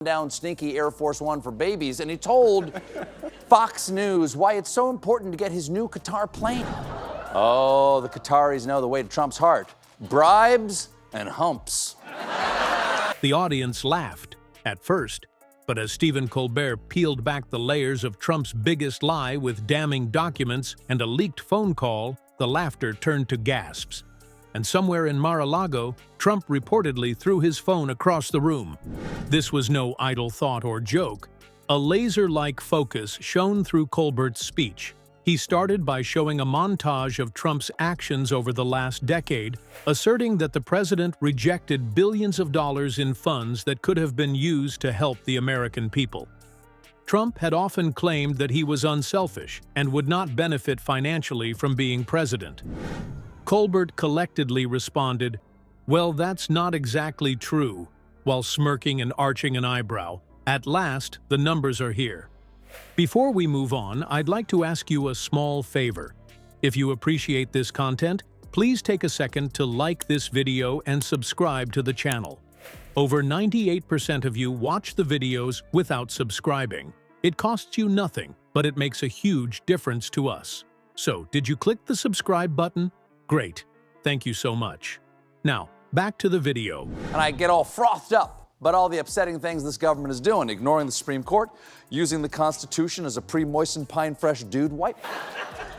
down sneaky Air Force One for babies, and he told Fox News why it's so important to get his new Qatar plane. Oh, the Qataris know the way to Trump's heart. Bribes and humps. The audience laughed, at first, but as Stephen Colbert peeled back the layers of Trump's biggest lie with damning documents and a leaked phone call, the laughter turned to gasps. And somewhere in Mar-a-Lago, Trump reportedly threw his phone across the room. This was no idle thought or joke. A laser-like focus shone through Colbert's speech. He started by showing a montage of Trump's actions over the last decade, asserting that the president rejected billions of dollars in funds that could have been used to help the American people. Trump had often claimed that he was unselfish and would not benefit financially from being president. Colbert collectedly responded, "Well, that's not exactly true," while smirking and arching an eyebrow. At last, the numbers are here. Before we move on, I'd like to ask you a small favor. If you appreciate this content, please take a second to like this video and subscribe to the channel. Over 98% of you watch the videos without subscribing. It costs you nothing, but it makes a huge difference to us. So, did you click the subscribe button? Great. Thank you so much. Now, back to the video. And I get all frothed up about all the upsetting things this government is doing, ignoring the Supreme Court, using the Constitution as a pre-moistened pine fresh dude wipe.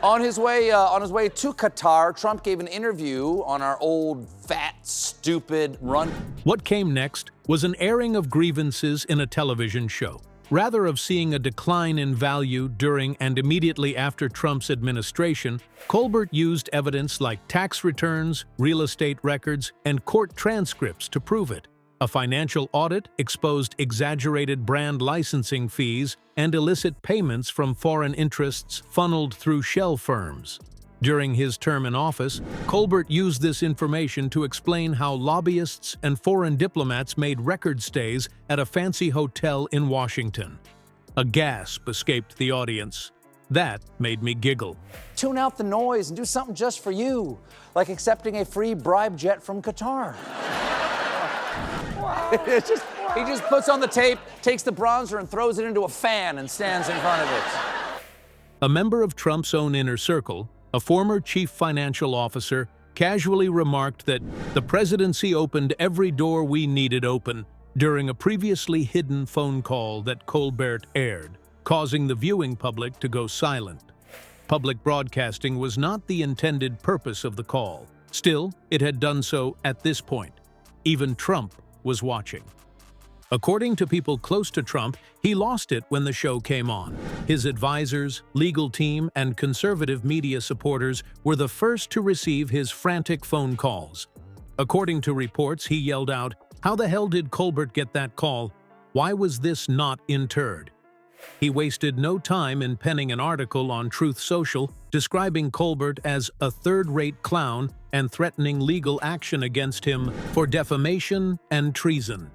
On his way to Qatar, Trump gave an interview on our old, fat, stupid run. What came next was an airing of grievances in a television show. Rather of seeing a decline in value during and immediately after Trump's administration, Colbert used evidence like tax returns, real estate records, and court transcripts to prove it. A financial audit exposed exaggerated brand licensing fees and illicit payments from foreign interests funneled through shell firms. During his term in office, Colbert used this information to explain how lobbyists and foreign diplomats made record stays at a fancy hotel in Washington. A gasp escaped the audience. That made me giggle. Tune out the noise and do something just for you, like accepting a free bribe jet from Qatar. He just puts on the tape, takes the bronzer and throws it into a fan and stands in front of it. A member of Trump's own inner circle, a former chief financial officer, casually remarked that the presidency opened every door we needed open during a previously hidden phone call that Colbert aired, causing the viewing public to go silent. Public broadcasting was not the intended purpose of the call. Still, it had done so at this point. Even Trump was watching. According to people close to Trump, he lost it when the show came on. His advisors, legal team, and conservative media supporters were the first to receive his frantic phone calls. According to reports, he yelled out, "How the hell did Colbert get that call? Why was this not interred?" He wasted no time in penning an article on Truth Social describing Colbert as a third-rate clown and threatening legal action against him for defamation and treason.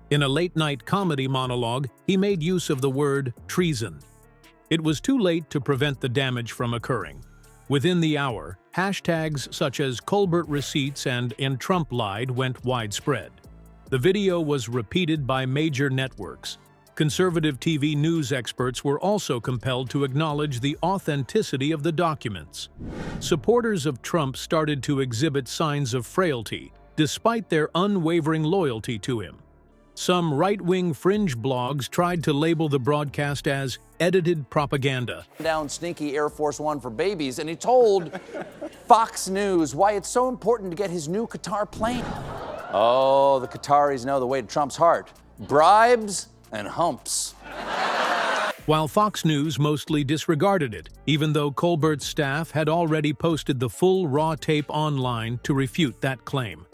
In a late-night comedy monologue, he made use of the word treason. It was too late to prevent the damage from occurring. Within the hour, hashtags such as Colbert receipts and "In Trump lied" went widespread. The video was repeated by major networks. Conservative TV news experts were also compelled to acknowledge the authenticity of the documents. Supporters of Trump started to exhibit signs of frailty, despite their unwavering loyalty to him. Some right-wing fringe blogs tried to label the broadcast as edited propaganda. Down sneaky Air Force One for babies, and he told Fox News why it's so important to get his new Qatar plane. Oh, the Qataris know the way to Trump's heart. Bribes and humps. While Fox News mostly disregarded it, even though Colbert's staff had already posted the full raw tape online to refute that claim.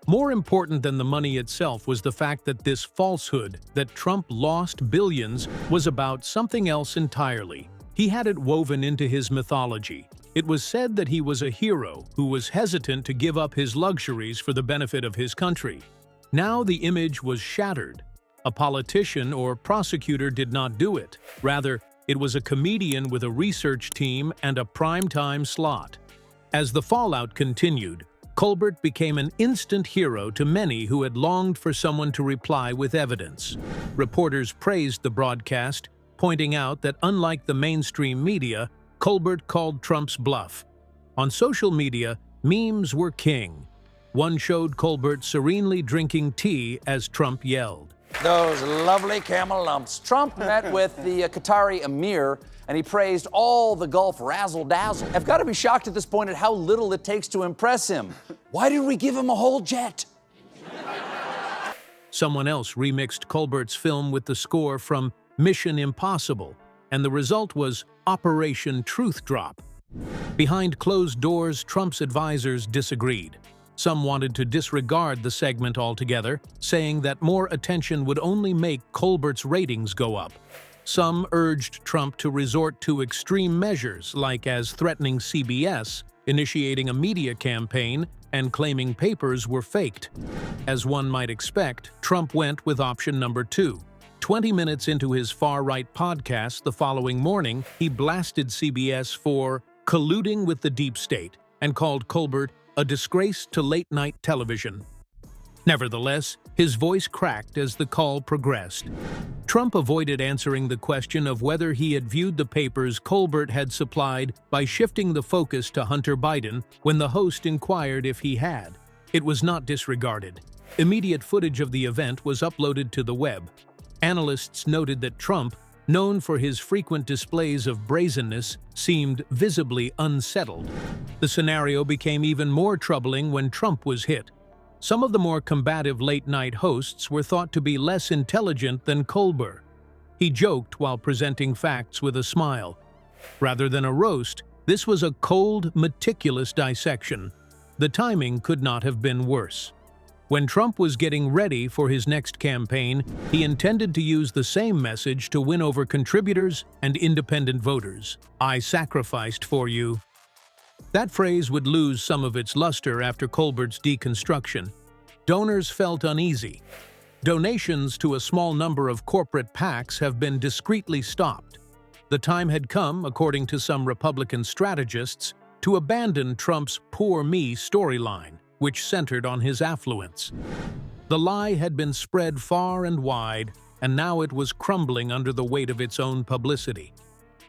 More important than the money itself was the fact that this falsehood that Trump lost billions was about something else entirely. He had it woven into his mythology. It was said that he was a hero who was hesitant to give up his luxuries for the benefit of his country. Now the image was shattered. A politician or prosecutor did not do it. Rather, it was a comedian with a research team and a prime-time slot. As the fallout continued, Colbert became an instant hero to many who had longed for someone to reply with evidence. Reporters praised the broadcast, pointing out that unlike the mainstream media, Colbert called Trump's bluff. On social media, memes were king. One showed Colbert serenely drinking tea as Trump yelled. Those lovely camel lumps. Trump met with the Qatari emir, and he praised all the Gulf razzle-dazzle. I've got to be shocked at this point at how little it takes to impress him. Why did we give him a whole jet? Someone else remixed Colbert's film with the score from Mission Impossible, and the result was Operation Truth Drop. Behind closed doors, Trump's advisors disagreed. Some wanted to disregard the segment altogether, saying that more attention would only make Colbert's ratings go up. Some urged Trump to resort to extreme measures, like as threatening CBS, initiating a media campaign, and claiming papers were faked. As one might expect, Trump went with option number 2. 20 minutes into his far-right podcast the following morning, he blasted CBS for colluding with the deep state and called Colbert a disgrace to late-night television. Nevertheless, his voice cracked as the call progressed. Trump avoided answering the question of whether he had viewed the papers Colbert had supplied by shifting the focus to Hunter Biden when the host inquired if he had. It was not disregarded. Immediate footage of the event was uploaded to the web. Analysts noted that Trump, known for his frequent displays of brazenness, seemed visibly unsettled. The scenario became even more troubling when Trump was hit. Some of the more combative late-night hosts were thought to be less intelligent than Colbert. He joked while presenting facts with a smile. Rather than a roast, this was a cold, meticulous dissection. The timing could not have been worse. When Trump was getting ready for his next campaign, he intended to use the same message to win over contributors and independent voters. "I sacrificed for you." That phrase would lose some of its luster after Colbert's deconstruction. Donors felt uneasy. Donations to a small number of corporate PACs have been discreetly stopped. The time had come, according to some Republican strategists, to abandon Trump's "poor me" storyline, which centered on his affluence. The lie had been spread far and wide, and now it was crumbling under the weight of its own publicity.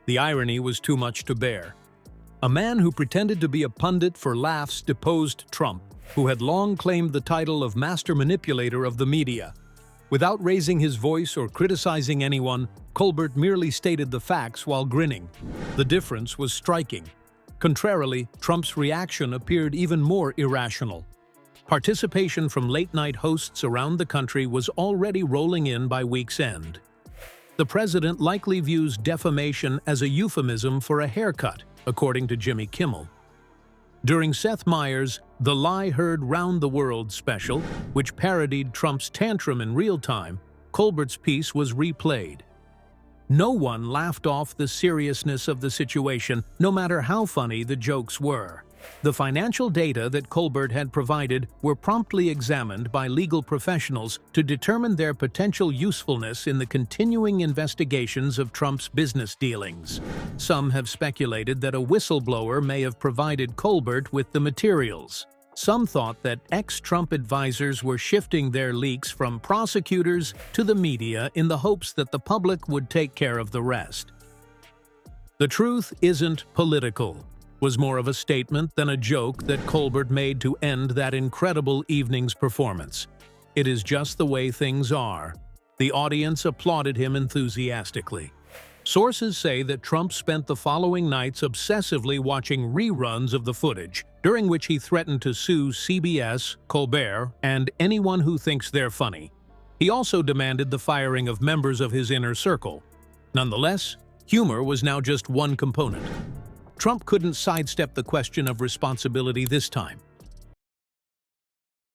The irony was too much to bear. A man who pretended to be a pundit for laughs deposed Trump, who had long claimed the title of master manipulator of the media. Without raising his voice or criticizing anyone, Colbert merely stated the facts while grinning. The difference was striking. Contrarily, Trump's reaction appeared even more irrational. Participation from late-night hosts around the country was already rolling in by week's end. The president likely views defamation as a euphemism for a haircut, according to Jimmy Kimmel. During Seth Meyers' The Lie Heard Round the World special, which parodied Trump's tantrum in real time, Colbert's piece was replayed. No one laughed off the seriousness of the situation, no matter how funny the jokes were. The financial data that Colbert had provided were promptly examined by legal professionals to determine their potential usefulness in the continuing investigations of Trump's business dealings. Some have speculated that a whistleblower may have provided Colbert with the materials. Some thought that ex-Trump advisors were shifting their leaks from prosecutors to the media in the hopes that the public would take care of the rest. "The truth isn't political" was more of a statement than a joke that Colbert made to end that incredible evening's performance. "It is just the way things are." The audience applauded him enthusiastically. Sources say that Trump spent the following nights obsessively watching reruns of the footage, during which he threatened to sue CBS, Colbert, and anyone who thinks they're funny. He also demanded the firing of members of his inner circle. Nonetheless, humor was now just one component. Trump couldn't sidestep the question of responsibility this time.